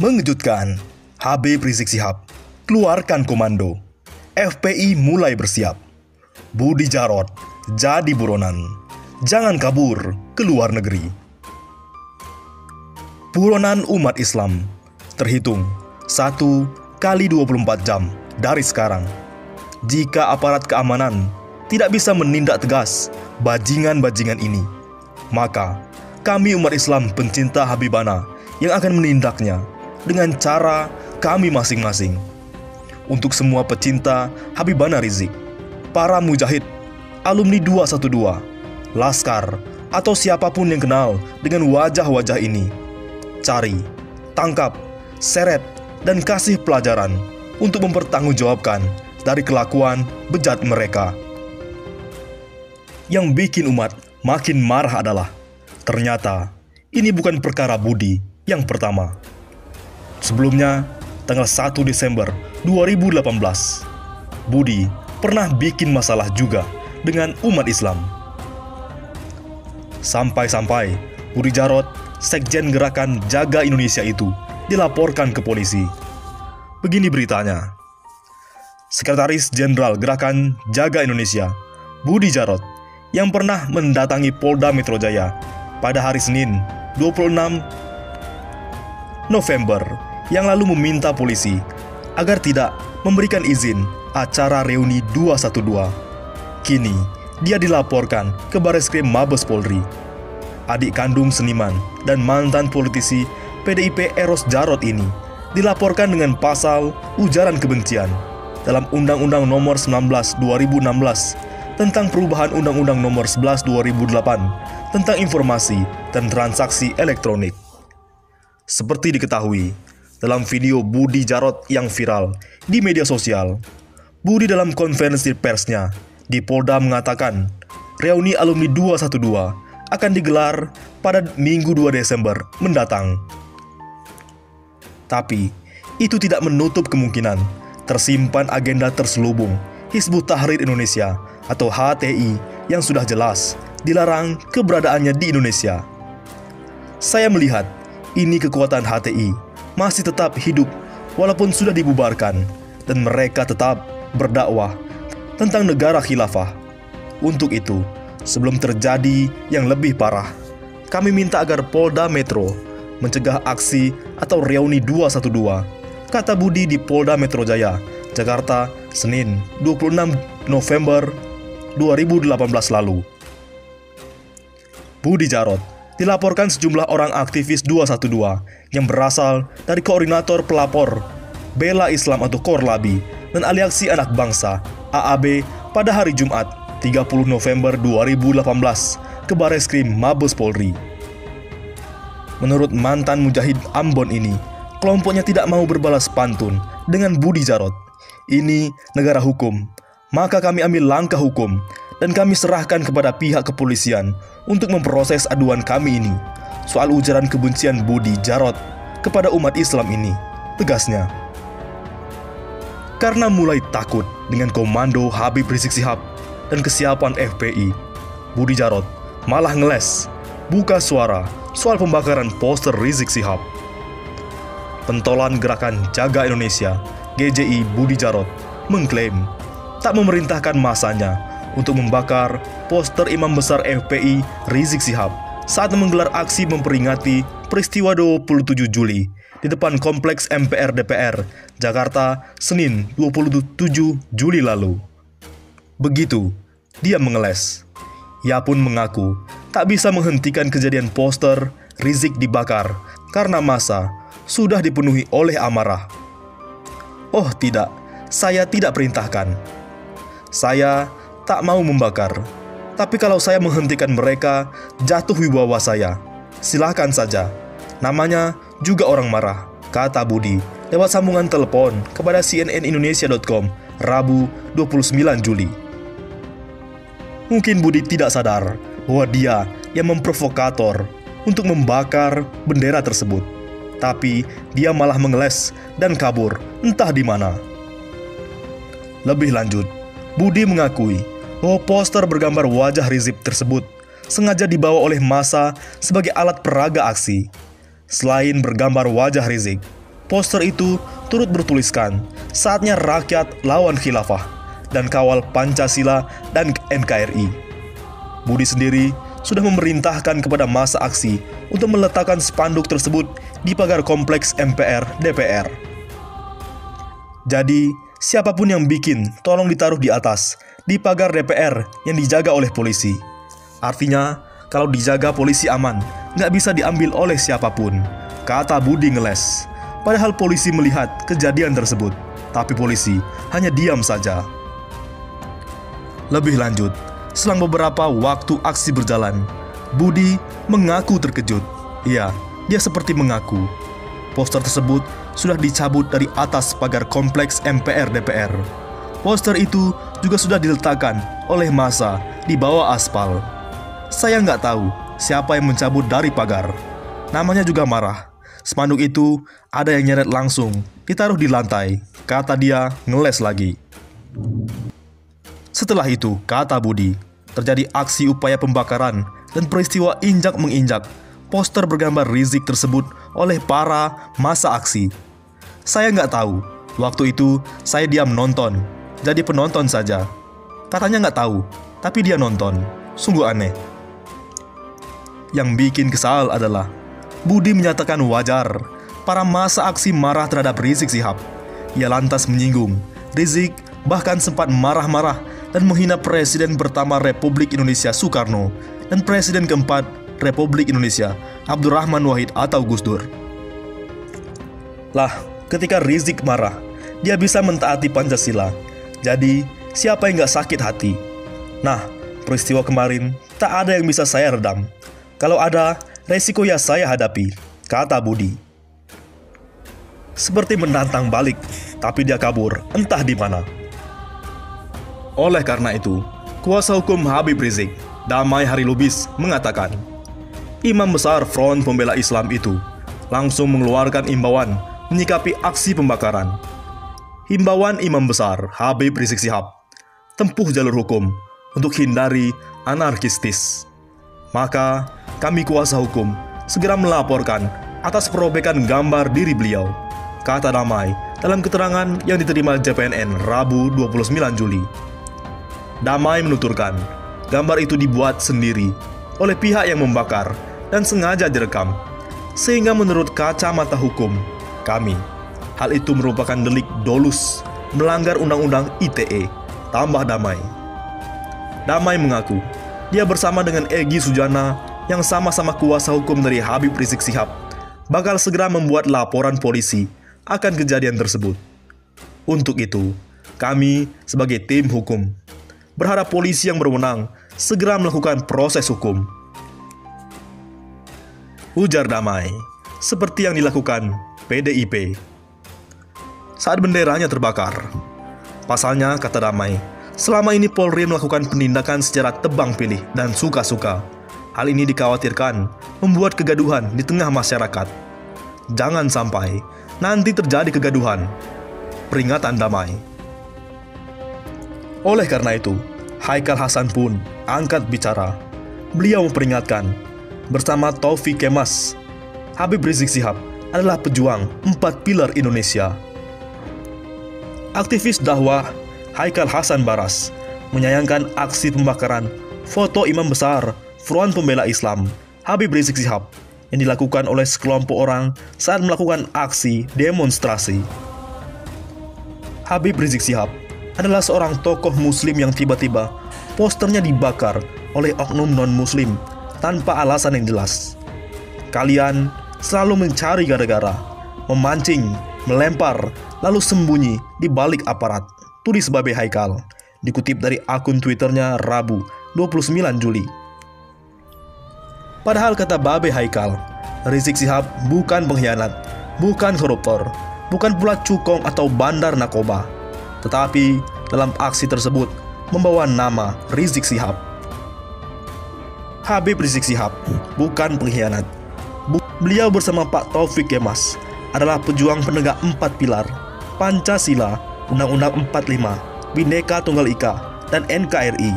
Mengejutkan, Habib Rizik Syihab keluarkan komando. FPI mulai bersiap. Budi Djarot jadi buronan. Jangan kabur ke luar negeri. Buronan umat Islam terhitung 1 kali 24 jam dari sekarang. Jika aparat keamanan tidak bisa menindak tegas bajingan-bajingan ini, maka kami umat Islam pencinta Habibana yang akan menindaknya dengan cara kami masing-masing. Untuk semua pecinta Habibana Rizik, para mujahid, alumni 212, Laskar, atau siapapun yang kenal dengan wajah-wajah ini, cari, tangkap, seret, dan kasih pelajaran untuk mempertanggungjawabkan dari kelakuan bejat mereka. Yang bikin umat makin marah adalah ternyata ini bukan perkara Budi yang pertama. Sebelumnya, tanggal 1 Desember 2018, Budi pernah bikin masalah juga dengan umat Islam. Sampai-sampai Budi Djarot, sekjen gerakan Jaga Indonesia itu, dilaporkan ke polisi. Begini beritanya. Sekretaris Jenderal Gerakan Jaga Indonesia, Budi Djarot, yang pernah mendatangi Polda Metro Jaya pada hari Senin 26 November yang lalu meminta polisi agar tidak memberikan izin acara reuni 212. Kini, dia dilaporkan ke Bareskrim Mabes Polri. Adik kandung seniman dan mantan politisi PDIP Eros Djarot ini dilaporkan dengan pasal ujaran kebencian dalam Undang-Undang Nomor 19 2016 tentang perubahan Undang-Undang Nomor 11 2008 tentang informasi dan transaksi elektronik. Seperti diketahui, dalam video Budi Djarot yang viral di media sosial, Budi dalam konferensi persnya di Polda mengatakan reuni alumni 212 akan digelar pada Minggu 2 Desember mendatang. Tapi, itu tidak menutup kemungkinan tersimpan agenda terselubung Hizbut Tahrir Indonesia atau HTI yang sudah jelas dilarang keberadaannya di Indonesia. Saya melihat ini kekuatan HTI masih tetap hidup walaupun sudah dibubarkan, dan mereka tetap berdakwah tentang negara khilafah. Untuk itu, sebelum terjadi yang lebih parah, kami minta agar Polda Metro mencegah aksi atau reuni 212, kata Budi di Polda Metro Jaya, Jakarta, Senin 26 November 2018 lalu. Budi Djarot dilaporkan sejumlah orang aktivis 212 yang berasal dari Koordinator Pelapor Bela Islam atau Korlabi dan Aliansi Anak Bangsa AAB pada hari Jumat 30 November 2018 ke Bareskrim Mabes Polri. Menurut mantan mujahid Ambon ini, kelompoknya tidak mau berbalas pantun dengan Budi Djarot. Ini negara hukum, maka kami ambil langkah hukum dan kami serahkan kepada pihak kepolisian untuk memproses aduan kami ini soal ujaran kebencian Budi Djarot kepada umat Islam ini, tegasnya. Karena mulai takut dengan komando Habib Rizik Syihab dan kesiapan FPI, Budi Djarot malah ngeles, buka suara soal pembakaran poster Rizik Syihab. Pentolan Gerakan Jaga Indonesia, GJI Budi Djarot, mengklaim tak memerintahkan masanya untuk membakar poster Imam Besar FPI Rizik Syihab saat menggelar aksi memperingati peristiwa 27 Juli di depan Kompleks MPR DPR, Jakarta, Senin 27 Juli lalu. Begitu, dia mengeles. Ia pun mengaku tak bisa menghentikan kejadian poster Rizik dibakar karena massa sudah dipenuhi oleh amarah. Oh tidak, saya tidak perintahkan. Saya tak mau membakar. Tapi kalau saya menghentikan mereka, jatuh wibawa saya. Silakan saja. Namanya juga orang marah, kata Budi lewat sambungan telepon kepada cnnindonesia.com Rabu 29 Juli. Mungkin Budi tidak sadar bahwa dia yang memprovokator untuk membakar bendera tersebut. Tapi dia malah mengeles dan kabur entah di mana. Lebih lanjut, Budi mengakui bahwa poster bergambar wajah Rizik tersebut sengaja dibawa oleh massa sebagai alat peraga aksi. Selain bergambar wajah Rizik, Poster itu turut bertuliskan, "Saatnya rakyat lawan khilafah dan kawal Pancasila dan NKRI." Budi sendiri sudah memerintahkan kepada massa aksi untuk meletakkan spanduk tersebut di pagar kompleks MPR DPR. Jadi, siapapun yang bikin, tolong ditaruh di atas, di pagar DPR yang dijaga oleh polisi. Artinya, kalau dijaga polisi aman, nggak bisa diambil oleh siapapun, kata Budi ngeles. Padahal polisi melihat kejadian tersebut, tapi polisi hanya diam saja. Lebih lanjut, selang beberapa waktu aksi berjalan, Budi mengaku terkejut. Iya, dia seperti mengaku. Poster tersebut sudah dicabut dari atas pagar kompleks MPR DPR. Poster itu juga sudah diletakkan oleh massa di bawah aspal. Saya nggak tahu siapa yang mencabut dari pagar. Namanya juga marah. Spanduk itu ada yang nyeret langsung, ditaruh di lantai, kata dia ngeles lagi. Setelah itu, kata Budi, terjadi aksi upaya pembakaran dan peristiwa injak-menginjak poster bergambar Rizik tersebut oleh para massa aksi. Saya nggak tahu, waktu itu saya diam nonton, jadi penonton saja. Katanya nggak tahu, tapi dia nonton. Sungguh aneh. Yang bikin kesal adalah Budi menyatakan wajar para massa aksi marah terhadap Rizik Syihab. Ia lantas menyinggung Rizik, bahkan sempat marah-marah dan menghina Presiden pertama Republik Indonesia Soekarno dan Presiden keempat Republik Indonesia Abdurrahman Wahid atau Gus Dur. Lah, ketika Rizik marah, dia bisa mentaati Pancasila. Jadi, siapa yang gak sakit hati? Nah, peristiwa kemarin tak ada yang bisa saya redam. Kalau ada, resiko ya saya hadapi, kata Budi. Seperti menantang balik, tapi dia kabur, entah di mana. Oleh karena itu, kuasa hukum Habib Rizik, Damai Hari Lubis, mengatakan, Imam besar Front Pembela Islam itu langsung mengeluarkan imbauan menyikapi aksi pembakaran. Himbauan Imam besar Habib Rizik Syihab, tempuh jalur hukum untuk hindari anarkistis. Maka, kami kuasa hukum segera melaporkan atas perobekan gambar diri beliau, kata Damai dalam keterangan yang diterima JPNN Rabu 29 Juli. Damai menuturkan, gambar itu dibuat sendiri oleh pihak yang membakar dan sengaja direkam, sehingga menurut kacamata hukum kami, hal itu merupakan delik dolus, melanggar Undang-Undang ITE, tambah Damai. Damai mengaku, dia bersama dengan Egy Sujana yang sama-sama kuasa hukum dari Habib Rizik Syihab bakal segera membuat laporan polisi akan kejadian tersebut. Untuk itu, kami sebagai tim hukum berharap polisi yang berwenang segera melakukan proses hukum. Ujar Damai, seperti yang dilakukan PDIP saat benderanya terbakar. Pasalnya, kata Damai, selama ini Polri melakukan penindakan secara tebang pilih dan suka-suka. Hal ini dikhawatirkan membuat kegaduhan di tengah masyarakat. Jangan sampai nanti terjadi kegaduhan. Peringatan Damai. Oleh karena itu, Haikal Hasan pun angkat bicara. Beliau memperingatkan, bersama Taufik Kemas, Habib Rizik Syihab adalah pejuang 4 pilar Indonesia. Aktivis dakwah Haikal Hasan Baras menyayangkan aksi pembakaran foto imam besar Front Pembela Islam Habib Rizik Syihab yang dilakukan oleh sekelompok orang saat melakukan aksi demonstrasi. Habib Rizik Syihab adalah seorang tokoh muslim yang tiba-tiba posternya dibakar oleh oknum non-muslim tanpa alasan yang jelas. Kalian selalu mencari gara-gara, memancing, melempar, lalu sembunyi di balik aparat, tulis Babe Haikal, dikutip dari akun Twitternya Rabu 29 Juli. Padahal kata Babe Haikal, Rizik Syihab bukan pengkhianat, bukan koruptor, bukan pula cukong atau bandar narkoba, tetapi dalam aksi tersebut membawa nama Rizik Syihab. Habib Rizik Syihab bukan pengkhianat. Beliau bersama Pak Taufik Kemas adalah pejuang penegak 4 pilar, Pancasila, Undang-Undang 45, Bhinneka Tunggal Ika, dan NKRI.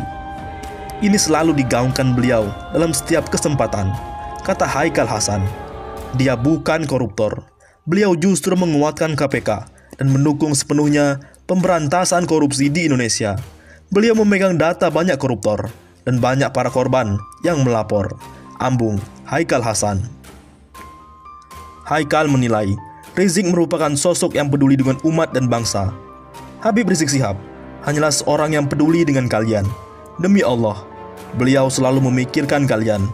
Ini selalu digaungkan beliau dalam setiap kesempatan, kata Haikal Hasan. Dia bukan koruptor, beliau justru menguatkan KPK dan mendukung sepenuhnya pemberantasan korupsi di Indonesia. Beliau memegang data banyak koruptor dan banyak para korban yang melapor. Ambung Haikal Hasan. Haikal menilai Rizik merupakan sosok yang peduli dengan umat dan bangsa. Habib Rizik Syihab hanyalah seorang yang peduli dengan kalian. Demi Allah, beliau selalu memikirkan kalian.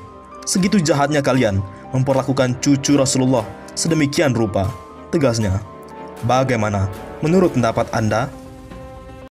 Segitu jahatnya kalian memperlakukan cucu Rasulullah sedemikian rupa, tegasnya. Bagaimana menurut pendapat Anda?